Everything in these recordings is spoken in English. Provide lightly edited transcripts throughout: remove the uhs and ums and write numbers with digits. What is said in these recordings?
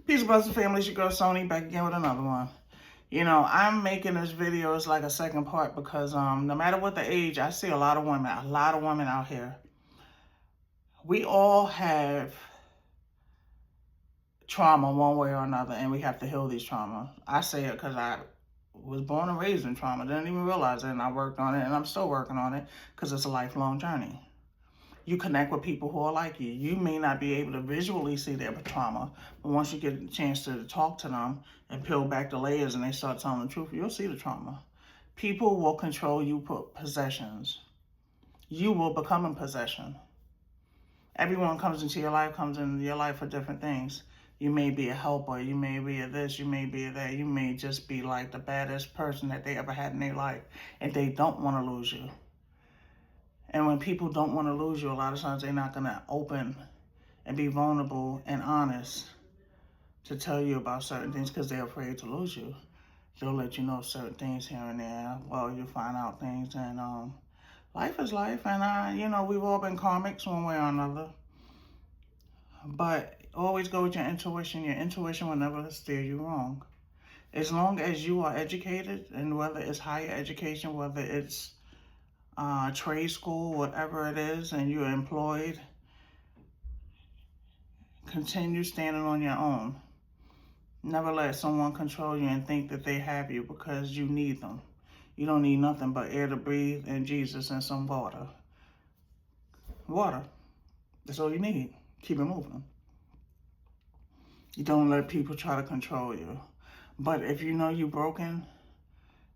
Peace, brothers and family. It's your girl Sony back again with another one. You know, I'm making this video as like a second part because no matter what the age, I see a lot of women out here. We all have trauma one way or another, and we have to heal these trauma. I say it because I was born and raised in trauma. Didn't even realize it, and I worked on it, and I'm still working on it because it's a lifelong journey. You connect with people who are like you. You may not be able to visually see their trauma, but once you get a chance to talk to them and peel back the layers and they start telling the truth, you'll see the trauma. People will control you possessions. You will become a possession. Everyone comes into your life for different things. You may be a helper, you may be a this, you may be a that, you may just be like the baddest person that they ever had in their life, and they don't want to lose you. And when people don't want to lose you, a lot of times they're not going to open and be vulnerable and honest to tell you about certain things because they're afraid to lose you. They'll let you know certain things here and there. Well, you'll find out things, and life is life. And, we've all been karmics one way or another. But always go with your intuition. Your intuition will never steer you wrong. As long as you are educated, and whether it's higher education, whether it's trade school, whatever it is, and you're employed, continue standing on your own. Never let someone control you and think that they have you because you need them. You don't need nothing but air to breathe and Jesus and some water. Water. That's all you need. Keep it moving. You don't let people try to control you. But if you know you're broken,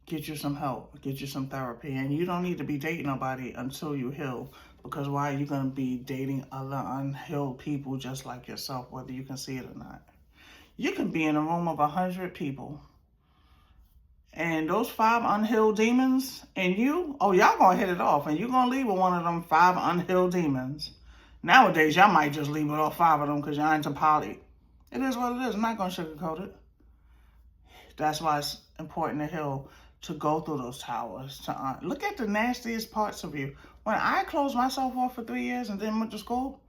get you some help, get you some therapy. And you don't need to be dating nobody until you heal. Because why are you going to be dating other unhealed people just like yourself, whether you can see it or not? You can be in a room of 100 people, and those 5 unhealed demons and y'all going to hit it off, and you're going to leave with one of them 5 unhealed demons. Nowadays, y'all might just leave with all 5 of them because y'all into poly. It is what it is. I'm not going to sugarcoat it. That's why it's important to heal, to go through those towers. To look at the nastiest parts of you. When I closed myself off for 3 years and then went to school,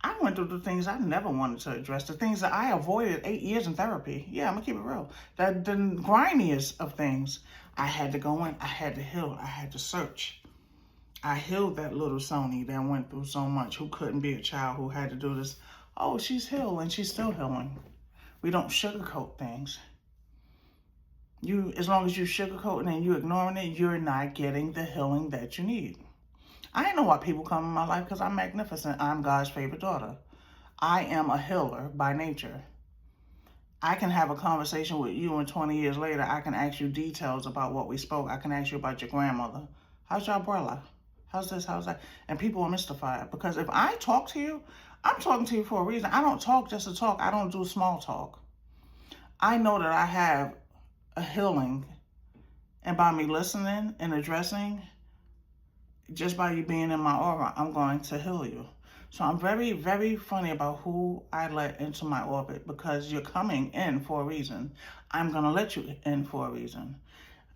I went through the things I never wanted to address, the things that I avoided 8 years in therapy. Yeah, I'm going to keep it real. The grimiest of things. I had to go in. I had to heal. I had to search. I healed that little Sony that went through so much, who couldn't be a child, who had to do this. Oh, she's healed, and she's still healing. We don't sugarcoat things. As long as you sugarcoating and you ignoring it, you're not getting the healing that you need. I know why people come in my life, because I'm magnificent. I'm God's favorite daughter. I am a healer by nature. I can have a conversation with you, and 20 years later, I can ask you details about what we spoke. I can ask you about your grandmother. How's your umbrella? How's this? How's that? And people are mystified, because if I talk to you, I'm talking to you for a reason. I don't talk just to talk. I don't do small talk. I know that I have a healing, and by me listening and addressing, just by you being in my aura, I'm going to heal you. So I'm very, very funny about who I let into my orbit, because you're coming in for a reason. I'm going to let you in for a reason.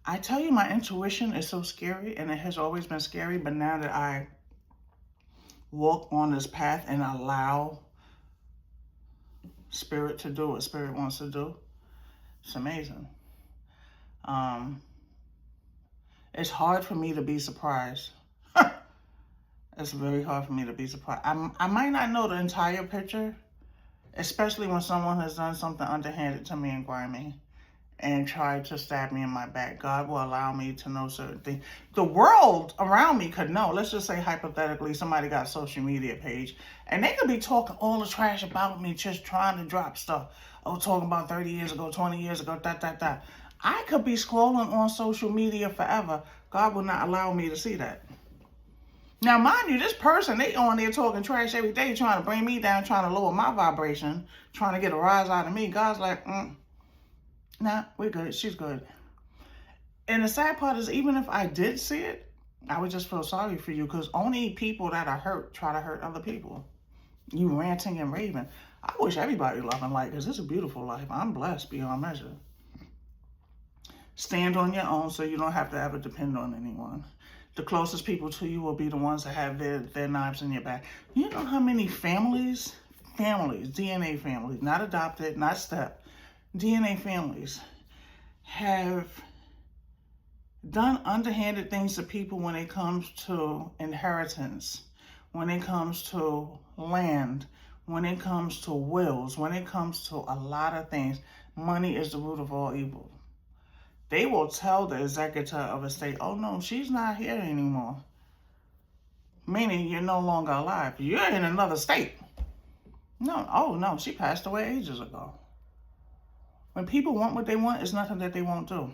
I tell you, my intuition is so scary, and it has always been scary, but now that I walk on this path and allow Spirit to do what Spirit wants to do, it's amazing. It's hard for me to be surprised. It's very hard for me to be surprised. I might not know the entire picture, especially when someone has done something underhanded to me and grimy and tried to stab me in my back. God will allow me to know certain things. The world around me could know. Let's just say hypothetically somebody got a social media page and they could be talking all the trash about me, just trying to drop stuff. Oh, talking about 30 years ago, 20 years ago, that. I could be scrolling on social media forever. God will not allow me to see that. Now, mind you, this person, they on there talking trash every day, trying to bring me down, trying to lower my vibration, trying to get a rise out of me. God's like, nah, we're good. She's good. And the sad part is, even if I did see it, I would just feel sorry for you, because only people that are hurt try to hurt other people. You ranting and raving. I wish everybody loved and light, because it's a beautiful life. I'm blessed beyond measure. Stand on your own so you don't have to ever depend on anyone. The closest people to you will be the ones that have their knives in your back. You know how many families families, DNA families, not adopted, not step, DNA families have done underhanded things to people when it comes to inheritance, when it comes to land, when it comes to wills, when it comes to a lot of things. Money is the root of all evil. They will tell the executor of a state, oh no, she's not here anymore. Meaning you're no longer alive. You're in another state. No, oh no, she passed away ages ago. When people want what they want, it's nothing that they won't do.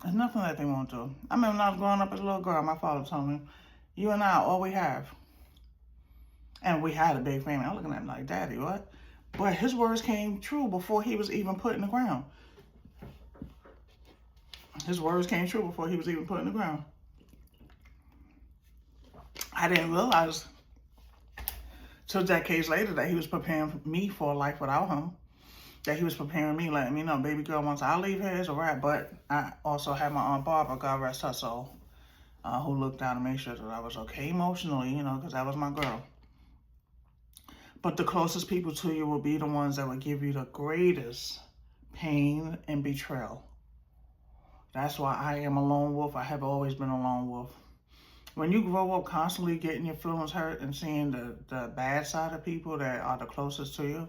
There's nothing that they won't do. I remember when I was growing up as a little girl, my father told me, you and I are all we have. And we had a big family. I'm looking at him like, Daddy, what? But his words came true before he was even put in the ground. His words came true before he was even put in the ground. I didn't realize till decades later that he was preparing me for a life without him. That he was preparing me, letting me know, baby girl, once I leave here, it's a wrap. But I also had my Aunt Barbara, God rest her soul, who looked out and made sure that I was okay emotionally, because that was my girl. But the closest people to you will be the ones that will give you the greatest pain and betrayal. That's why I am a lone wolf. I have always been a lone wolf. When you grow up constantly getting your feelings hurt and seeing the bad side of people that are the closest to you,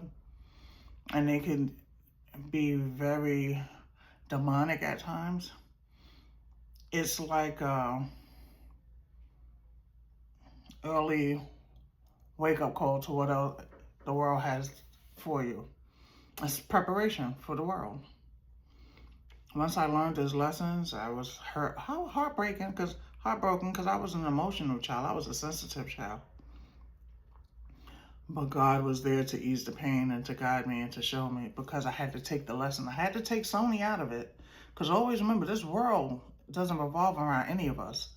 and they can be very demonic at times, it's like early wake-up call to what else the world has for you. It's preparation for the world. Once I learned these lessons, I was heartbroken because I was an emotional child. I was a sensitive child. But God was there to ease the pain and to guide me and to show me, because I had to take the lesson. I had to take Sony out of it. Because always remember, this world doesn't revolve around any of us.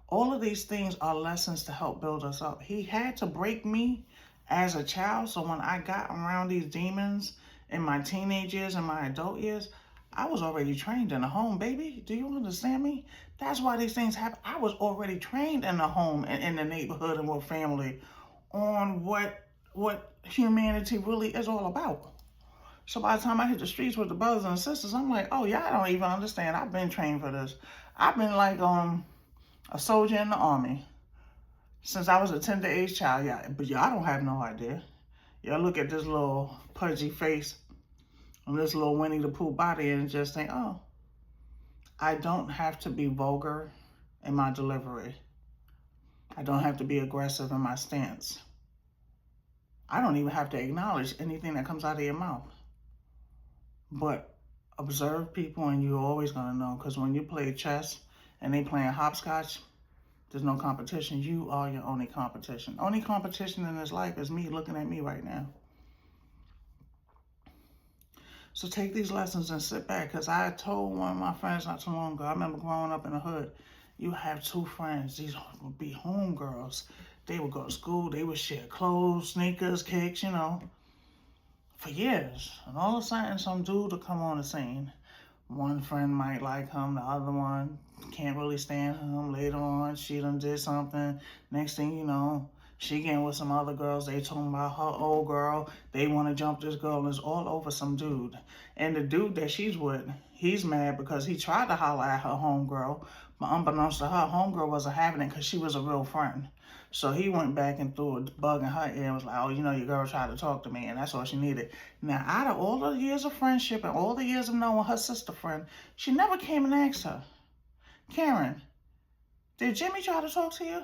All of these things are lessons to help build us up. He had to break me as a child, so when I got around these demons in my teenage years and my adult years, I was already trained in the home, baby. Do you understand me? That's why these things happen. I was already trained in the home and in the neighborhood and with family on what humanity really is all about. So by the time I hit the streets with the brothers and sisters, I'm like, oh, y'all don't even understand. I've been trained for this. I've been like a soldier in the army since I was a tender age child. Yeah, but y'all don't have no idea. Y'all look at this little pudgy face and this little Winnie the Pooh body and just think, oh, I don't have to be vulgar in my delivery. I don't have to be aggressive in my stance. I don't even have to acknowledge anything that comes out of your mouth. But observe people and you're always going to know, because when you play chess and they playing hopscotch, there's no competition. You are your only competition. Only competition in this life is me looking at me right now. So take these lessons and sit back, because I told one of my friends not too long ago, I remember growing up in the hood, you have two friends. These would be homegirls. They would go to school. They would share clothes, sneakers, kicks, for years. And all of a sudden, some dude will come on the scene. One friend might like him. The other one can't really stand him. Later on, she done did something. Next thing you know, she getting with some other girls. They talking about her old girl. They want to jump this girl. And it's all over some dude. And the dude that she's with, he's mad because he tried to holler at her homegirl. But unbeknownst to her, homegirl wasn't having it because she was a real friend. So he went back and threw a bug in her ear and was like, oh, your girl tried to talk to me, and that's all she needed. Now, out of all the years of friendship and all the years of knowing her sister friend, she never came and asked her, Karen, did Jimmy try to talk to you?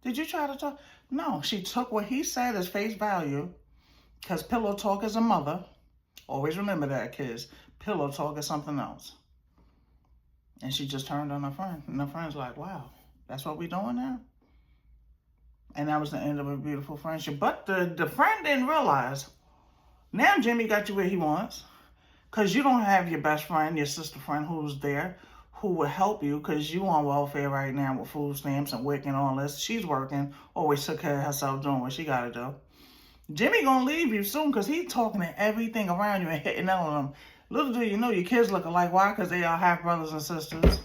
Did you try to talk? No, she took what he said as face value, because pillow talk is a mother. Always remember that, kids. Pillow talk is something else. And she just turned on her friend. And her friend's like, wow, that's what we doing now? And that was the end of a beautiful friendship. But the friend didn't realize, now Jimmy got you where he wants. Because you don't have your best friend, your sister friend who's there, who will help you, because you on welfare right now with food stamps and WIC and all this. She's working, always took care of herself, doing what she got to do. Jimmy gonna leave you soon, because he's talking to everything around you and hitting on them. Little do you know, your kids look alike. Why? Because they are half brothers and sisters.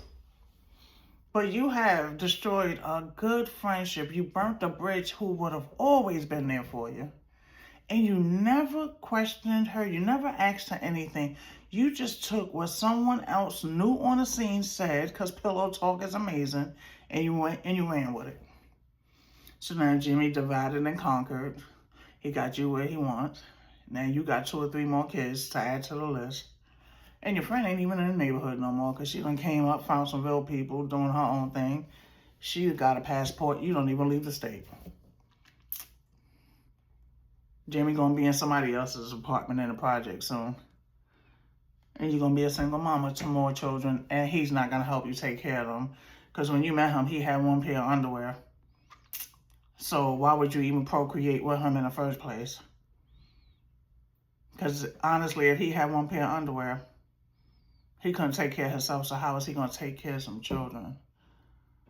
But you have destroyed a good friendship. You burnt a bridge who would have always been there for you. And you never questioned her. You never asked her anything. You just took what someone else new on the scene said, because pillow talk is amazing, and you went and you ran with it. So now Jimmy divided and conquered. He got you where he wants. Now you got 2 or 3 more kids to add to the list. And your friend ain't even in the neighborhood no more, because she done came up, found some real people doing her own thing. She got a passport. You don't even leave the state. Jamie gonna be in somebody else's apartment in the project soon. And you're gonna be a single mama to more children, and he's not gonna help you take care of them. Because when you met him, he had 1 pair of underwear. So why would you even procreate with him in the first place? Because honestly, if he had 1 pair of underwear, he couldn't take care of himself, so how is he gonna take care of some children?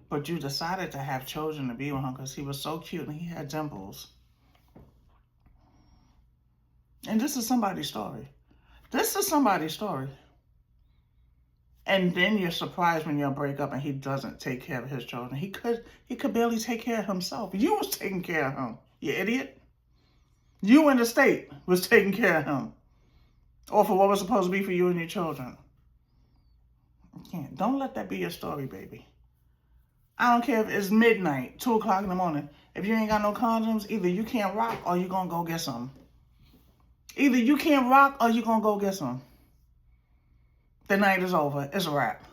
But you decided to have children to be with him because he was so cute and he had dimples. And this is somebody's story. This is somebody's story. And then you're surprised when y'all break up and he doesn't take care of his children. He could barely take care of himself. You was taking care of him, you idiot. You in the state was taking care of him. Or for what was supposed to be for you and your children. You can't. Don't let that be your story, baby. I don't care if it's midnight, 2 o'clock in the morning. If you ain't got no condoms, either you can't rock or you gonna go get some. Either you can't rock or you gonna go get some. The night is over. It's a wrap.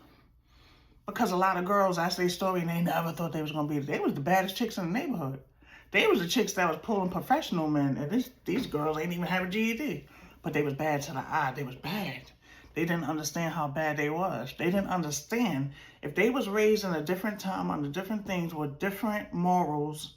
Because a lot of girls, that's their story, and they never thought they was gonna be. They was the baddest chicks in the neighborhood. They was the chicks that was pulling professional men. And these girls ain't even have a GED. But they was bad to the eye. They was bad. They didn't understand how bad they was. They didn't understand if they was raised in a different time under different things with different morals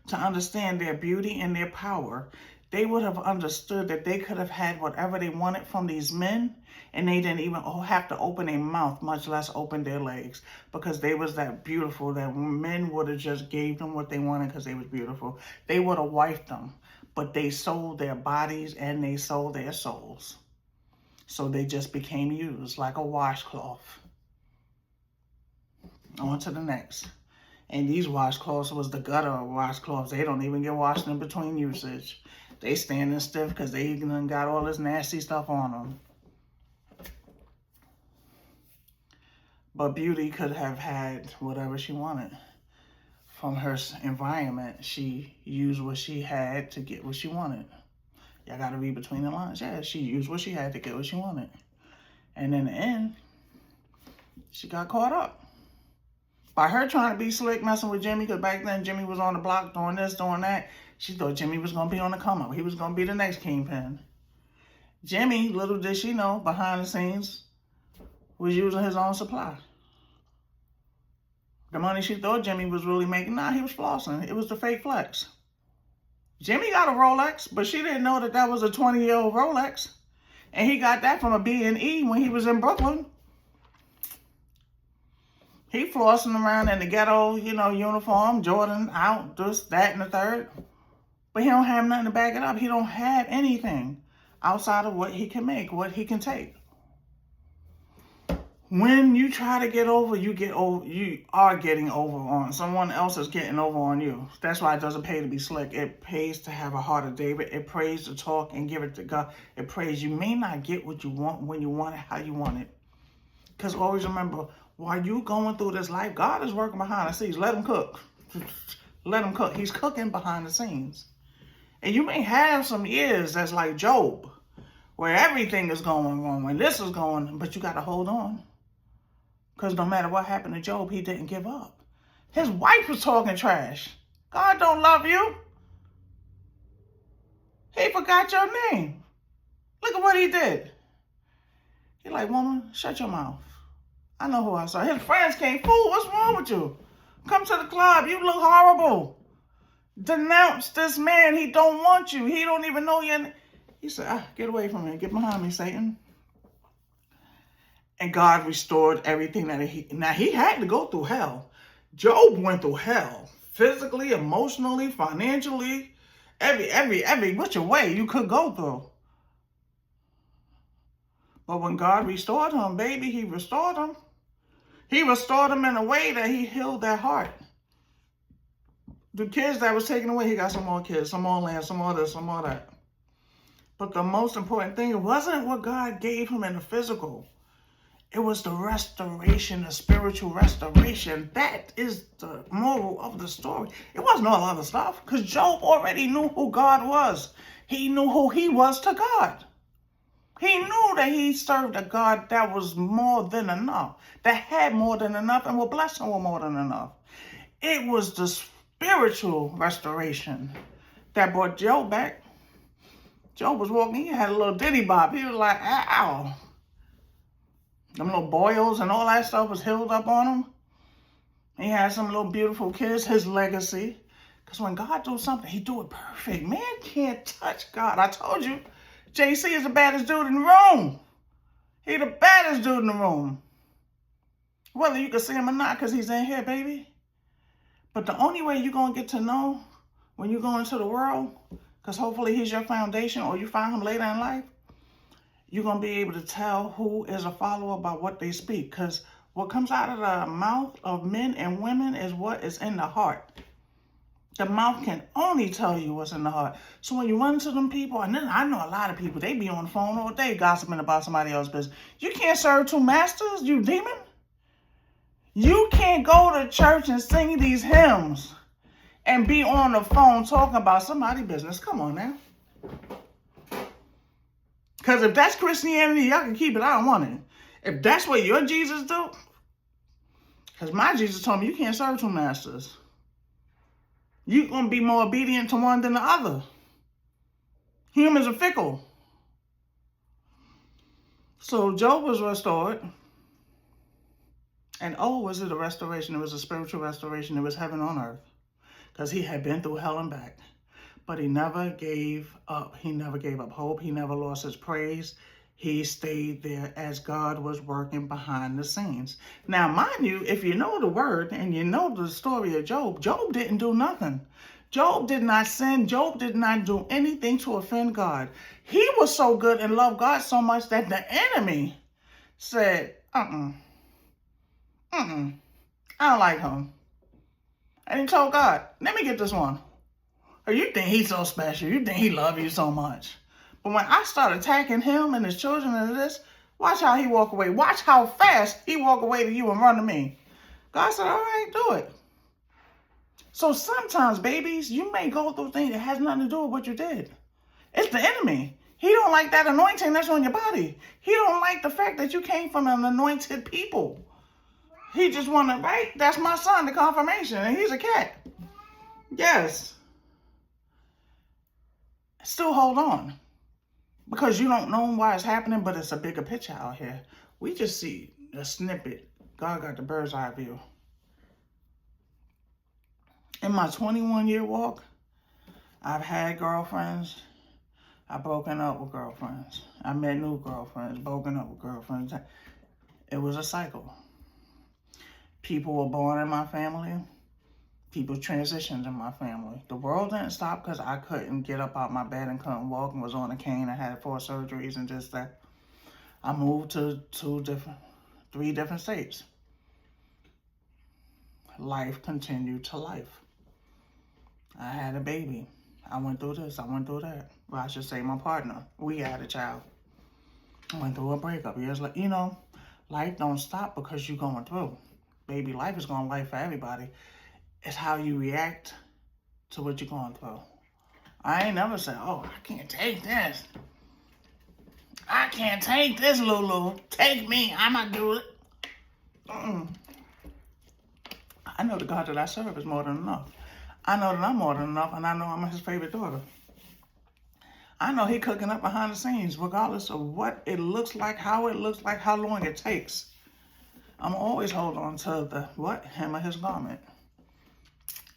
to understand their beauty and their power, they would have understood that they could have had whatever they wanted from these men, and they didn't even have to open their mouth, much less open their legs, because they was that beautiful that men would have just gave them what they wanted because they was beautiful. They would have wifed them, but they sold their bodies and they sold their souls. So they just became used like a washcloth. On to the next. And these washcloths was the gutter of washcloths. They don't even get washed in between usage. They standing stiff because they even got all this nasty stuff on them. But Beauty could have had whatever she wanted from her environment. She used what she had to get what she wanted. Y'all got to read between the lines. Yeah, she used what she had to get what she wanted. And in the end, she got caught up. By her trying to be slick, messing with Jimmy, because back then Jimmy was on the block doing this, doing that. She thought Jimmy was going to be on the come up. He was going to be the next kingpin. Jimmy, little did she know, behind the scenes, was using his own supply. The money she thought Jimmy was really making, nah, he was flossing. It was the fake flex. Jimmy got a Rolex, but she didn't know that that was a 20-year-old Rolex. And he got that from a B&E when he was in Brooklyn. He flossing around in the ghetto, uniform, Jordan out, this, that, and the third. But he don't have nothing to back it up. He don't have anything outside of what he can make, what he can take. When you try to get over, you are getting over on. Someone else is getting over on you. That's why it doesn't pay to be slick. It pays to have a heart of David. It prays to talk and give it to God. It prays. You may not get what you want when you want it, how you want it. Because always remember, while you going through this life, God is working behind the scenes. Let him cook. Let him cook. He's cooking behind the scenes. And you may have some years that's like Job, where everything is going wrong, when this is going, but you got to hold on. Because no matter what happened to Job, he didn't give up. His wife was talking trash. God don't love you. He forgot your name. Look at what he did. He like, woman, shut your mouth. I know who I saw. His friends came, fool, what's wrong with you? Come to the club. You look horrible. Denounce this man. He don't want you. He don't even know you. He said, get away from me. Get behind me, Satan. And God restored everything that he had to go through hell. Job went through hell. Physically, emotionally, financially, every which way you could go through. But when God restored him, baby, he restored him. He restored him in a way that he healed their heart. The kids that was taken away, he got some more kids, some more land, some more this, some more that. But the most important thing, it wasn't what God gave him in the physical. It was the restoration, the spiritual restoration. That is the moral of the story. It wasn't all other stuff, because Job already knew who God was. He knew who he was to God. He knew that he served a God that was more than enough, that had more than enough and will bless him with more than enough. It was the spiritual restoration that brought Job back. Job was walking, he had a little diddy bop. He was like, ow. Them little boils and all that stuff was healed up on him. He had some little beautiful kids, his legacy. Because when God do something, he do it perfect. Man can't touch God. I told you, JC is the baddest dude in the room. He the baddest dude in the room. Whether you can see him or not, because he's in here, baby. But the only way you're going to get to know when you go into the world, because hopefully he's your foundation or you find him later in life, you're going to be able to tell who is a follower by what they speak. Because what comes out of the mouth of men and women is what is in the heart. The mouth can only tell you what's in the heart. So when you run into them people, and then I know a lot of people, they be on the phone all day gossiping about somebody else's business. You can't serve two masters, you demon. You can't go to church and sing these hymns and be on the phone talking about somebody's business. Come on now. Because if that's Christianity, y'all can keep it. I don't want it. If that's what your Jesus do, because my Jesus told me you can't serve two masters. You're going to be more obedient to one than the other. Humans are fickle. So Job was restored. And was it a restoration? It was a spiritual restoration. It was heaven on earth. Because he had been through hell and back. But he never gave up. He never gave up hope. He never lost his praise. He stayed there as God was working behind the scenes. Now, mind you, if you know the word and you know the story of Job, Job didn't do nothing. Job did not sin. Job did not do anything to offend God. He was so good and loved God so much that the enemy said, I don't like him. And he told God, let me get this one. Or you think he's so special. You think he loves you so much. But when I start attacking him and his children and this, watch how he walk away. Watch how fast he walk away to you and run to me. God said, all right, do it. So sometimes, babies, you may go through things that has nothing to do with what you did. It's the enemy. He don't like that anointing that's on your body. He don't like the fact that you came from an anointed people. He just want to, right? That's my son, the confirmation, and he's a cat. Yes. Still hold on. Because you don't know why it's happening, but it's a bigger picture out here. We just see a snippet. God got the bird's eye view. In my 21-year walk, I've had girlfriends. I've broken up with girlfriends. I met new girlfriends, broken up with girlfriends. It was a cycle. People were born in my family. People transitioned in my family. The world didn't stop because I couldn't get up out my bed and couldn't walk and was on a cane. I had 4 surgeries and just that. I moved to 3 different states. Life continued to life. I had a baby. I went through this. I went through that. Well, I should say my partner. We had a child. I went through a breakup. Years later, you know, life don't stop because you're going through. Baby, life is going life for everybody. It's how you react to what you're going through. I ain't never said, oh, I can't take this. I can't take this, Lulu. Take me. I'ma do it. I know the God that I serve is more than enough. I know that I'm more than enough, and I know I'm his favorite daughter. I know he cooking up behind the scenes, regardless of what it looks like, how long it takes. I'm always hold on to the hem of his garment.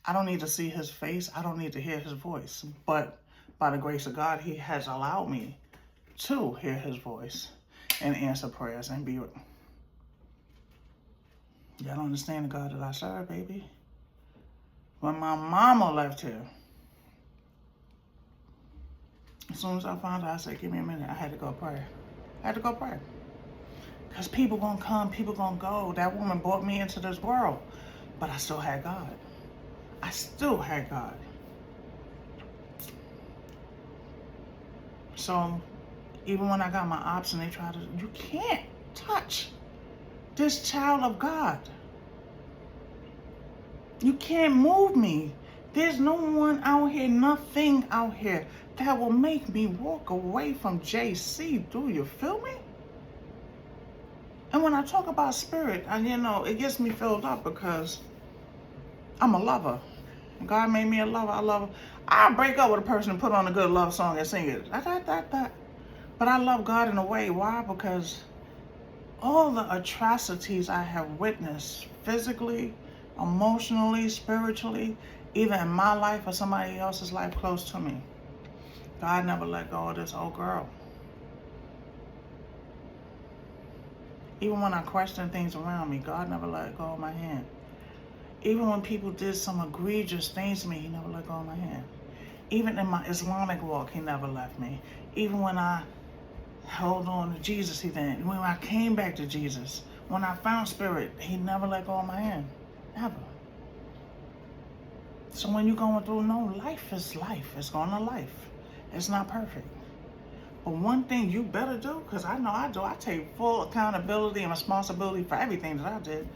I don't need to see his face. I don't need to hear his voice. But by the grace of God, he has allowed me to hear his voice and answer prayers and be. Y'all don't understand the God that I serve, baby. When my mama left here, as soon as I found out, I said, give me a minute. I had to go pray. Because people gonna come, people gonna go. That woman brought me into this world. But I still had God. So even when I got my ops and they try to, you can't touch this child of God. You can't move me. There's no one out here, nothing out here that will make me walk away from JC. Do you feel me? And when I talk about spirit, and it gets me filled up because I'm a lover. God made me a lover. I love. I break up with a person and put on a good love song and sing it. But I love God in a way. Why? Because all the atrocities I have witnessed physically, emotionally, spiritually, either in my life or somebody else's life close to me, God never let go of this old girl. Even when I question things around me, God never let go of my hand. Even when people did some egregious things to me, He never let go of my hand. Even in my Islamic walk, He never left me. Even when I held on to Jesus, He didn't. When I came back to Jesus, when I found spirit, He never let go of my hand. Never. So when you're going through, life is life. It's going to life. It's not perfect. But one thing you better do, because I know I do, I take full accountability and responsibility for everything that I did.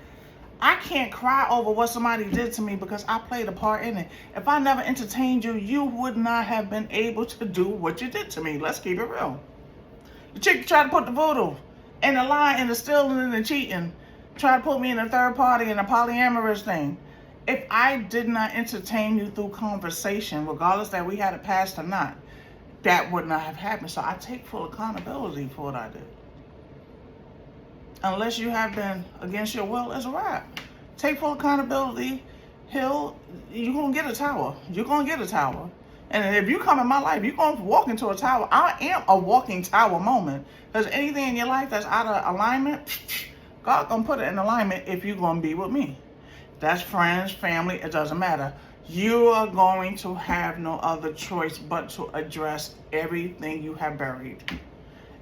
I can't cry over what somebody did to me because I played a part in it. If I never entertained you, you would not have been able to do what you did to me. Let's keep it real. The chick tried to put the voodoo and the lie and the stealing and the cheating, tried to put me in a third party and a polyamorous thing. If I did not entertain you through conversation, regardless that we had it passed or not, that would not have happened. So I take full accountability for what I did. Unless you have been against your will, it's a wrap. Take full accountability. You're going to get a tower. You're going to get a tower. And if you come in my life, you're going to walk into a tower. I am a walking tower moment. Because anything in your life that's out of alignment, God's going to put it in alignment if you're going to be with me. That's friends, family, it doesn't matter. You are going to have no other choice but to address everything you have buried.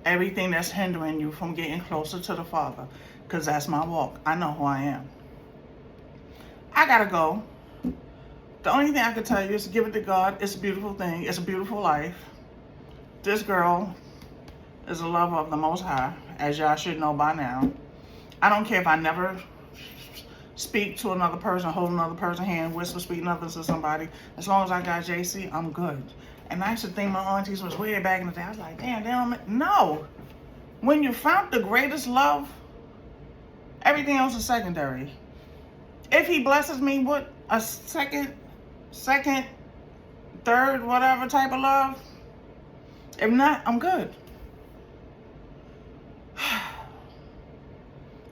Everything that's hindering you from getting closer to the Father. Because that's my walk. I know who I am. I got to go. The only thing I can tell you is to give it to God. It's a beautiful thing. It's a beautiful life. This girl is a lover of the Most High, as y'all should know by now. I don't care if I never speak to another person, hold another person's hand, whisper, speak nothing to somebody. As long as I got JC, I'm good. And I used to think my aunties was way back in the day. I was like, damn, they don't. No. When you found the greatest love, everything else is secondary. If He blesses me with a second, third, whatever type of love, if not, I'm good.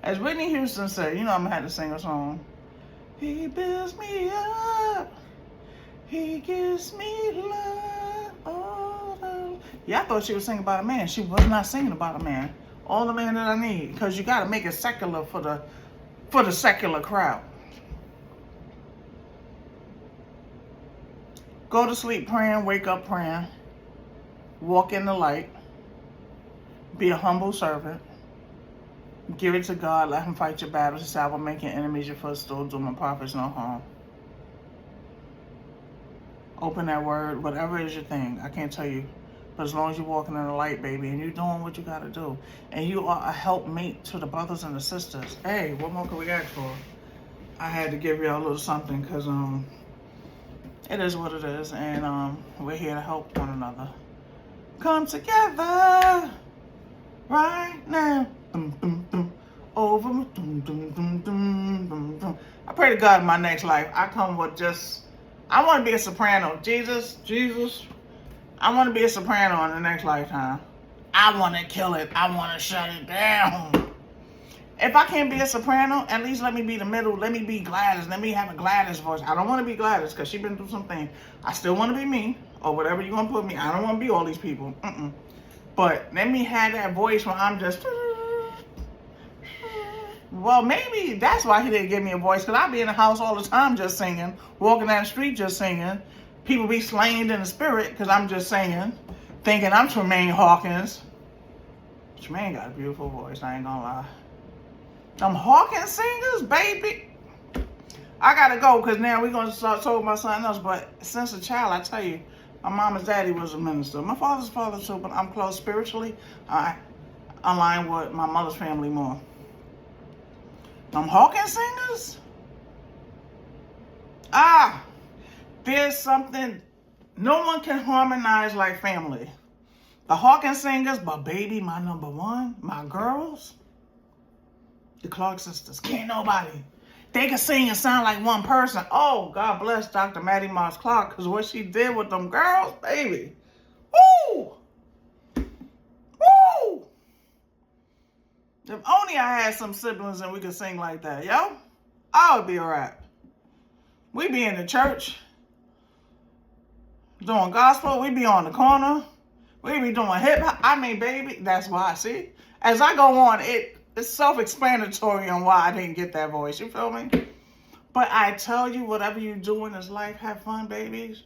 As Whitney Houston said, I'm gonna have to sing a song. He builds me up. He gives me love. Yeah, I thought she was singing about a man. She was not singing about a man. All the man that I need, because you got to make it secular for the secular crowd. Go to sleep praying, wake up praying, walk in the light, be a humble servant, give it to God, let Him fight your battles. He said, I will make your enemies your footstool, do my prophets no harm. Open that word, whatever is your thing. I can't tell you. But as long as you're walking in the light, baby, and you're doing what you got to do, and you are a helpmate to the brothers and the sisters. Hey, what more could we ask for? I had to give y'all a little something because it is what it is, and we're here to help one another. Come together right now. Over. I pray to God in my next life, I come with I want to be a soprano. Jesus, I want to be a soprano in the next lifetime. I want to kill it. I want to shut it down. If I can't be a soprano, at least let me be the middle. Let me be Gladys. Let me have a Gladys voice. I don't want to be Gladys because she's been through some things. I still want to be me or whatever you're going to put me. I don't want to be all these people. But let me have that voice where I'm just... Well, maybe that's why He didn't give me a voice, because I be in the house all the time just singing, walking down the street just singing. People be slain in the spirit because I'm just singing, thinking I'm Tremaine Hawkins. Tremaine got a beautiful voice, I ain't gonna lie. Them Hawkins singers, baby. I gotta go because now we're gonna start talking about something else. But since a child, I tell you, My mama's daddy was a minister. My father's father too, but I'm close spiritually. I align with my mother's family more. Them Hawkins singers? There's something, no one can harmonize like family. The Hawkins singers, but baby, my number one, my girls, the Clark sisters. Can't nobody. They can sing and sound like one person. Oh, God bless Dr. Maddie Mars Clark, because what she did with them girls, baby. Woo! Woo! If only I had some siblings and we could sing like that, yo. I would be a rap. We be in the church doing gospel. We be on the corner. We be doing hip hop. I mean, baby, that's why. See, as I go on, it's self-explanatory on why I didn't get that voice. You feel me? But I tell you, whatever you do in this life, have fun, babies.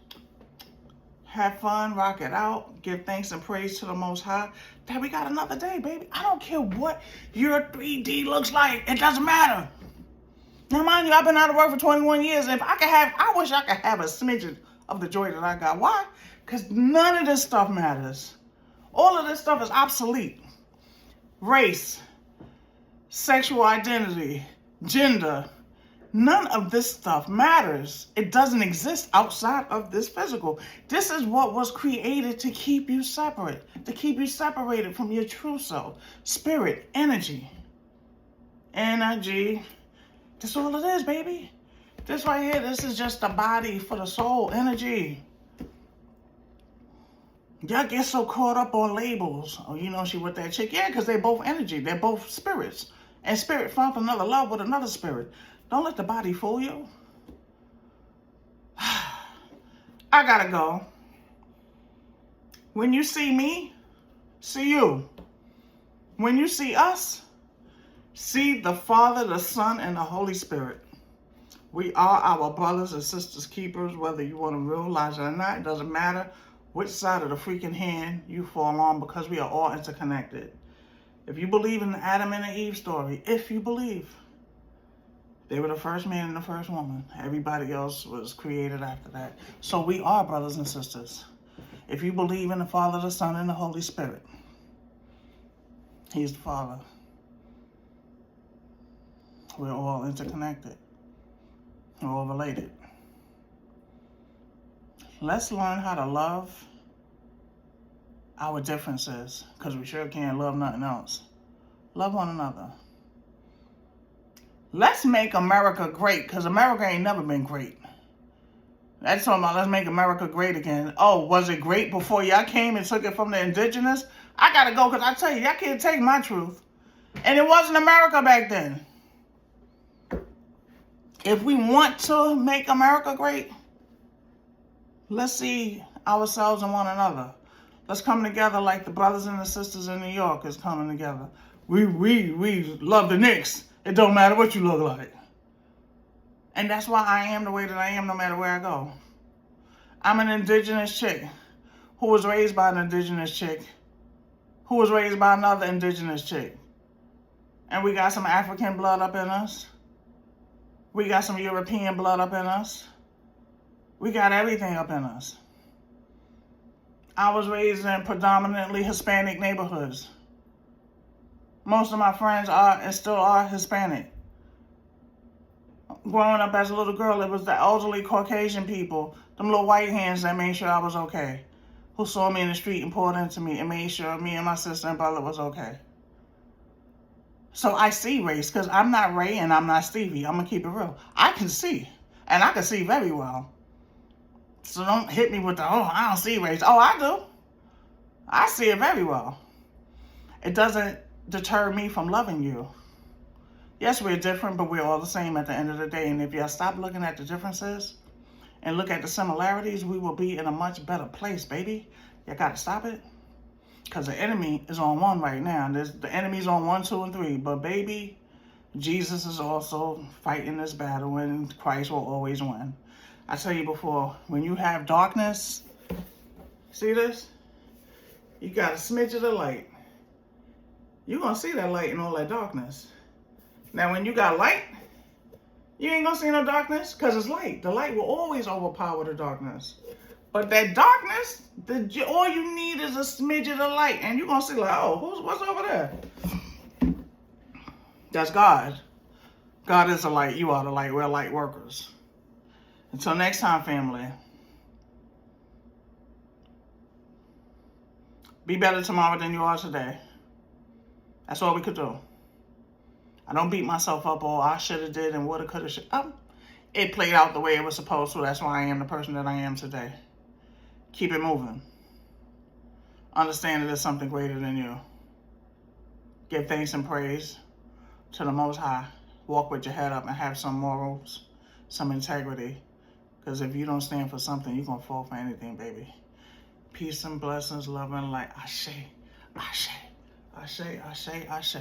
Have fun, rock it out, give thanks and praise to the Most High that we got another day, baby. I don't care what your 3D looks like. It doesn't matter. Now, mind you, I've been out of work for 21 years. If I wish I could have a smidgen of the joy that I got. Why? Because none of this stuff matters. All of this stuff is obsolete. Race, sexual identity, gender, none of this stuff matters. It doesn't exist outside of this physical. This is what was created to keep you separate, to keep you separated from your true self. Spirit, energy. That's all it is, baby. This right here, this is just the body for the soul, energy. Y'all get so caught up on labels. Oh, you know she with that chick. Yeah, because they're both energy. They're both spirits. And spirit found another love with another spirit. Don't let the body fool you. I gotta go. When you see me, see you. When you see us, see the Father, the Son, and the Holy Spirit. We are our brothers and sisters keepers, whether you want to realize it or not. It doesn't matter which side of the freaking hand you fall on, because we are all interconnected. If you believe in the Adam and the Eve story, if you believe, they were the first man and the first woman. Everybody else was created after that. So we are brothers and sisters. If you believe in the Father, the Son, and the Holy Spirit, He's the Father. We're all interconnected. We're all related. Let's learn how to love our differences, because we sure can't love nothing else. Love one another. Let's make America great, because America ain't never been great. That's talking about let's make America great again. Oh, was it great before y'all came and took it from the indigenous? I gotta go, because I tell you, y'all can't take my truth. And it wasn't America back then. If we want to make America great, let's see ourselves and one another. Let's come together like the brothers and the sisters in New York is coming together. We love the Knicks. It don't matter what you look like. And that's why I am the way that I am no matter where I go. I'm an indigenous chick who was raised by an indigenous chick who was raised by another indigenous chick. And we got some African blood up in us. We got some European blood up in us. We got everything up in us. I was raised in predominantly Hispanic neighborhoods. Most of my friends are and still are Hispanic. Growing up as a little girl, it was the elderly Caucasian people, them little white hands that made sure I was okay, who saw me in the street and poured into me and made sure me and my sister and brother was okay. So I see race, because I'm not Ray and I'm not Stevie. I'm going to keep it real. I can see, and I can see very well. So don't hit me with the, oh, I don't see race. Oh, I do. I see it very well. It doesn't deter me from loving you. Yes, we're different, but we're all the same at the end of the day. And if y'all stop looking at the differences and look at the similarities, we will be in a much better place, baby. You got to stop it. Because the enemy is on 1 right now. The enemy's on 1, 2, and 3. But baby, Jesus is also fighting this battle, and Christ will always win. I tell you before, when you have darkness, see this? You got a smidge of the light. You're going to see that light in all that darkness. Now, when you got light, you ain't going to see no darkness, because it's light. The light will always overpower the darkness. But that darkness, all you need is a smidget of light. And you're going to see like, oh, what's over there? That's God. God is a light. You are the light. We're light workers. Until next time, family. Be better tomorrow than you are today. That's all we could do. I don't beat myself up, I should have did and would have, could have, should. It played out the way it was supposed to. That's why I am the person that I am today. Keep it moving. Understand that there's something greater than you. Give thanks and praise to the Most High. Walk with your head up and have some morals, some integrity. Because if you don't stand for something, you're going to fall for anything, baby. Peace and blessings, love and light. Ashe, ashe, ashe, ashe, ashe.